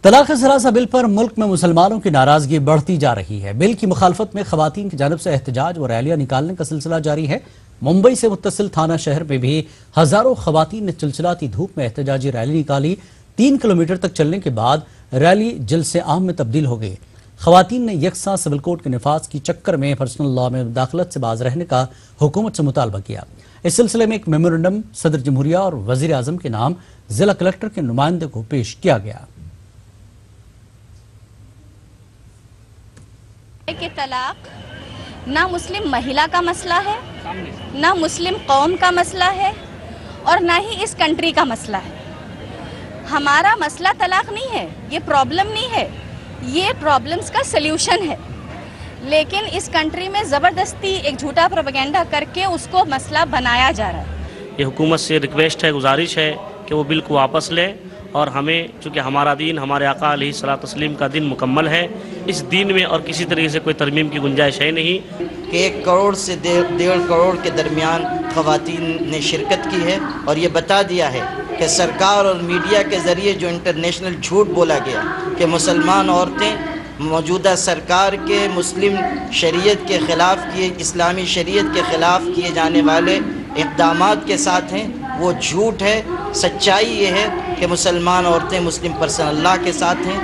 طلاق ثلاثہ بل پر ملک میں مسلمانوں کی ناراضگی بڑھتی جا رہی ہے۔ بل کی مخالفت میں خواتین کی جانب سے احتجاج و ریلیاں نکالنے کا سلسلہ جاری ہے۔ ممبئی سے متصل تھانہ شہر میں بھی ہزاروں خواتین نے چلچلاتی دھوپ میں احتجاجی ریلی نکالی۔ 3 کلومیٹر تک چلنے کے بعد ریلی جلسے عام میں تبدیل ہو گئی۔ خواتین نے یکساں سول کوڈ کے نفاذ کی چکر میں پرسنل لاء میں مداخلت سے باز رہنے کا حکومت سے مطالبہ کیا۔ اس سلسلے میں ایک میمورنڈم صدر جمہوریہ اور وزیر اعظم کے نام ضلع کلکٹر کے نمائندے کو پیش کیا گیا۔ کہ طلاق نہ مسلم مہیلا کا مسئلہ ہے، نہ مسلم قوم کا مسئلہ ہے اور نہ ہی اس کنٹری کا مسئلہ ہے۔ ہمارا مسئلہ طلاق نہیں ہے، یہ پرابلم نہیں ہے، یہ پرابلمز کا سلیوشن ہے۔ لیکن اس کنٹری میں زبردستی ایک جھوٹا پروپیگنڈا کر کے اس کو مسئلہ بنایا جا رہا ہے۔ یہ حکومت سے ریکویسٹ ہے، گزارش ہے کہ وہ بل کو واپس لے، اور ہمیں چونکہ ہمارا دین ہمارے آقا علیہ الصلوۃ والتسلیم کا دن مکمل ہے، اس دین میں اور کسی طریقے سے کوئی ترمیم کی گنجائش ہے نہیں۔ کہ 1 کروڑ سے 1.5 کروڑ کے درمیان خواتین نے شرکت کی ہے، اور یہ بتا دیا ہے کہ سرکار اور میڈیا کے ذریعے جو انٹرنیشنل جھوٹ بولا گیا کہ مسلمان عورتیں موجودہ سرکار کے مسلم شریعت کے خلاف اسلامی شریعت کے خلاف کیے جانے والے اقدامات کے ساتھ ہیں، وہ جھوٹ ہے۔ سچائی یہ ہے کہ مسلمان عورتیں مسلم پرسنل لاء کے ساتھ ہیں۔